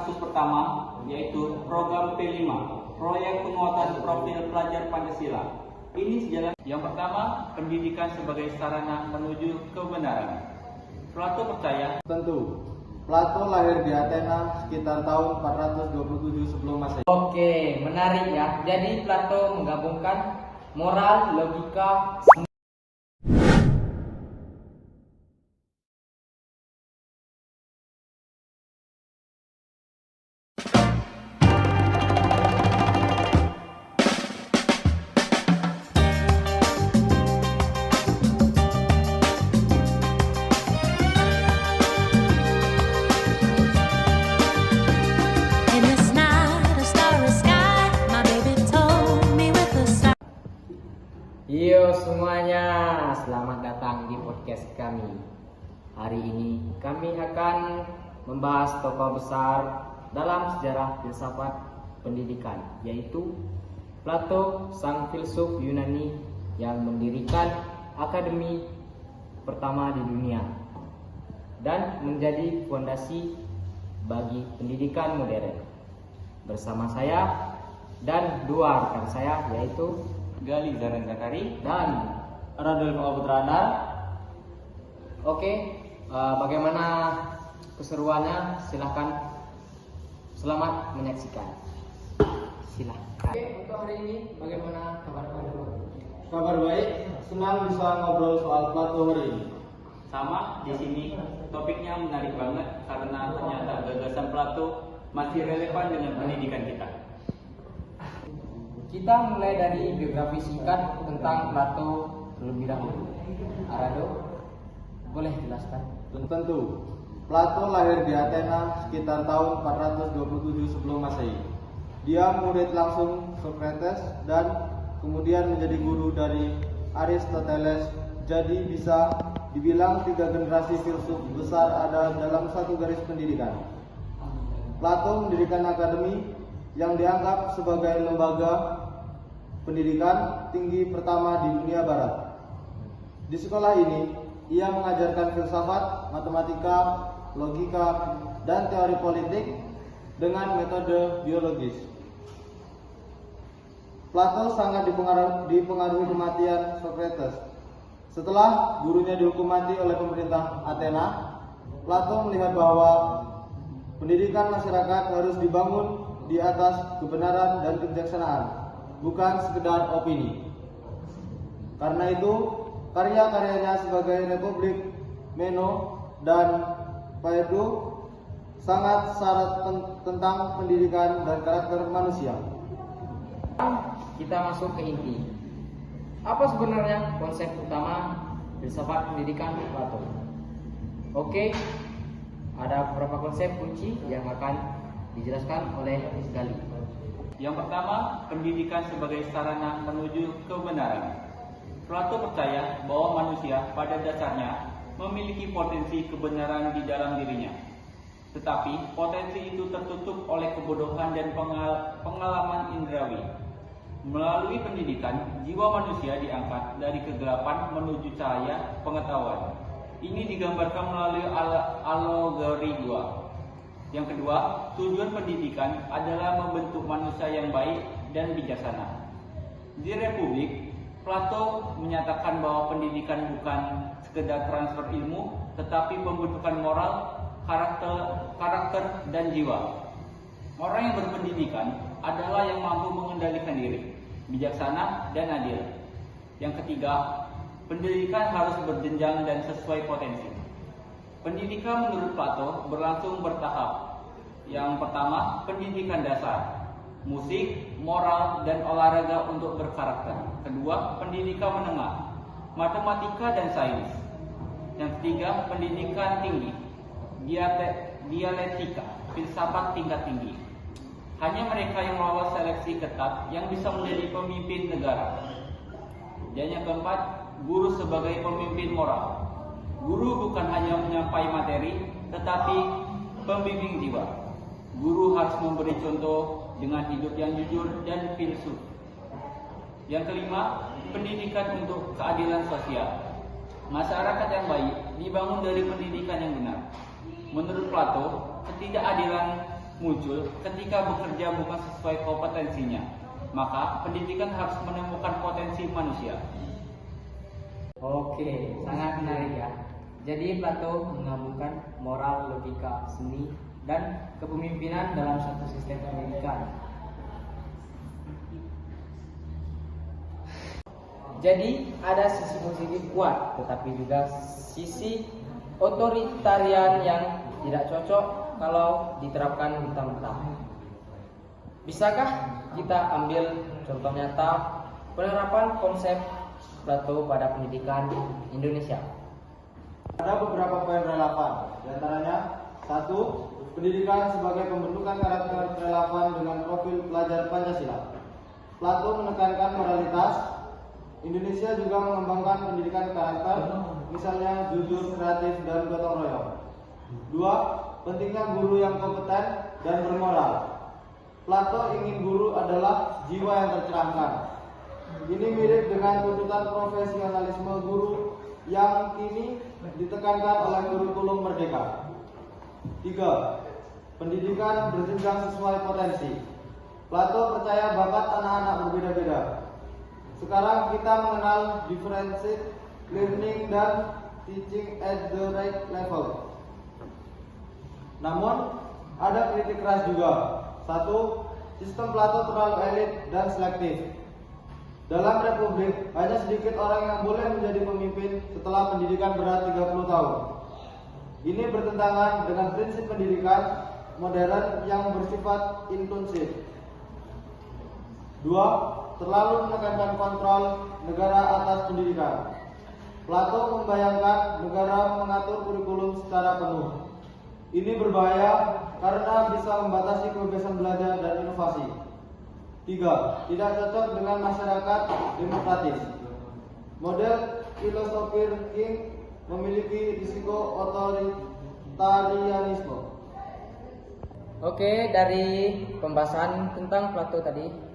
kasus pertama, yaitu program P5, proyek penguatan profil pelajar Pancasila. Ini sejalan. Yang pertama, pendidikan sebagai sarana menuju kebenaran. Plato percaya. Tentu, Plato lahir di Athena sekitar tahun 427 sebelum Masehi. Oke, menarik ya. Jadi Plato menggabungkan moral, logika, Yo semuanya, selamat datang di podcast kami. Hari ini kami akan membahas tokoh besar dalam sejarah filsafat pendidikan, yaitu Plato, sang filsuf Yunani yang mendirikan akademi pertama di dunia dan menjadi fondasi bagi pendidikan modern. Bersama saya dan dua rekan saya, yaitu Gali Zaran Zakari dan Radul Putrana. Oke, bagaimana keseruannya? Silahkan, selamat menyaksikan. Silahkan. Oke, untuk hari ini bagaimana kabar Radul? Kabar baik, senang bisa ngobrol soal Plato hari ini. Sama di sini, topiknya menarik banget karena ternyata gagasan Plato masih relevan dengan pendidikan kita. Kita mulai dari biografi singkat tentang Plato terlebih dahulu. Arado, boleh jelaskan? Tentu, Plato lahir di Athena sekitar tahun 427 sebelum Masehi. Dia murid langsung Socrates dan kemudian menjadi guru dari Aristoteles. Jadi bisa dibilang 3 generasi filsuf besar ada dalam satu garis pendidikan. Plato mendirikan akademi yang dianggap sebagai lembaga pendidikan tinggi pertama di dunia barat. Di sekolah ini, ia mengajarkan filsafat, matematika, logika, dan teori politik dengan metode biologis. Plato sangat dipengaruhi kematian Socrates. Setelah gurunya dihukum mati oleh pemerintah Athena, Plato melihat bahwa pendidikan masyarakat harus dibangun di atas kebenaran dan kebijaksanaan, bukan sekedar opini. Karena itu, karya-karyanya sebagai Republik, Meno, dan Phaedo sangat syarat tentang pendidikan dan karakter manusia. Kita masuk ke inti. Apa sebenarnya konsep utama filsafat pendidikan Plato? Oke, ada beberapa konsep kunci yang akan dijelaskan oleh Gali. Yang pertama, pendidikan sebagai sarana menuju kebenaran. Plato percaya bahwa manusia pada dasarnya memiliki potensi kebenaran di dalam dirinya. Tetapi potensi itu tertutup oleh kebodohan dan pengalaman indrawi. Melalui pendidikan, jiwa manusia diangkat dari kegelapan menuju cahaya pengetahuan. Ini digambarkan melalui alegori dua. Yang kedua, tujuan pendidikan adalah membentuk manusia yang baik dan bijaksana. Di Republik, Plato menyatakan bahwa pendidikan bukan sekedar transfer ilmu, tetapi pembentukan moral, karakter, dan jiwa. Orang yang berpendidikan adalah yang mampu mengendalikan diri, bijaksana, dan adil. Yang ketiga, pendidikan harus berjenjang dan sesuai potensi. Pendidikan menurut Plato berlangsung bertahap. Yang pertama, pendidikan dasar, musik, moral, dan olahraga untuk berkarakter. Kedua, pendidikan menengah, matematika dan sains. Yang ketiga, pendidikan tinggi, dialektika, filsafat tingkat tinggi. Hanya mereka yang lolos seleksi ketat yang bisa menjadi pemimpin negara. Dan yang keempat, guru sebagai pemimpin moral. Guru bukan hanya menyampai materi, tetapi pembimbing jiwa. Guru harus memberi contoh dengan hidup yang jujur dan filsuf. Yang kelima, pendidikan untuk keadilan sosial. Masyarakat yang baik dibangun dari pendidikan yang benar. Menurut Plato, ketidakadilan muncul ketika bekerja bukan sesuai kompetensinya. Maka pendidikan harus menemukan potensi manusia. Oke, sangat menarik ya. Jadi Plato menggabungkan moral, logika, seni, dan kepemimpinan dalam satu sistem pendidikan. Jadi ada sisi positif kuat, tetapi juga sisi otoritarian yang tidak cocok kalau diterapkan mentah-mentah. Bisakah kita ambil contoh nyata penerapan konsep Plato pada pendidikan Indonesia? Ada beberapa poin relevan, di antaranya 1. Pendidikan sebagai pembentukan karakter relevan dengan profil pelajar Pancasila. Plato menekankan moralitas. Indonesia juga mengembangkan pendidikan karakter, misalnya jujur, kreatif, dan gotong royong. 2. Pentingnya guru yang kompeten dan bermoral. Plato ingin guru adalah jiwa yang tercerahkan. Ini mirip dengan tuntutan profesionalisme guru yang kini ditekankan oleh kurikulum merdeka. 3. Pendidikan berjenjang sesuai potensi. Plato percaya bakat anak-anak berbeda-beda. Sekarang kita mengenal differentiated learning dan teaching at the right level. Namun, ada kritik keras juga. 1. Sistem Plato terlalu elit dan selektif. Dalam republik, hanya sedikit orang yang boleh menjadi pemimpin setelah pendidikan berat 30 tahun. Ini bertentangan dengan prinsip pendidikan modern yang bersifat intensif. 2. Terlalu menekankan kontrol negara atas pendidikan. Plato membayangkan negara mengatur kurikulum secara penuh. Ini berbahaya karena bisa membatasi kebebasan belajar dan inovasi. 3. Tidak cocok dengan masyarakat demokratis. Model filosofi King memiliki risiko otoritarianisme. Oke, dari pembahasan tentang Plato tadi,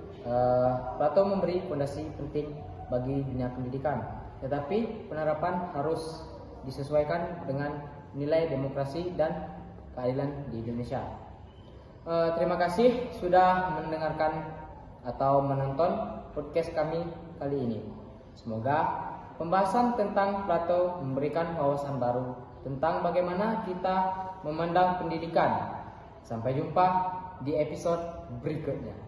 Plato memberi fondasi penting bagi dunia pendidikan. Tetapi penerapan harus disesuaikan dengan nilai demokrasi dan keadilan di Indonesia. Terima kasih sudah mendengarkan atau menonton podcast kami kali ini. Semoga pembahasan tentang Plato memberikan wawasan baru tentang bagaimana kita memandang pendidikan. Sampai jumpa di episode berikutnya.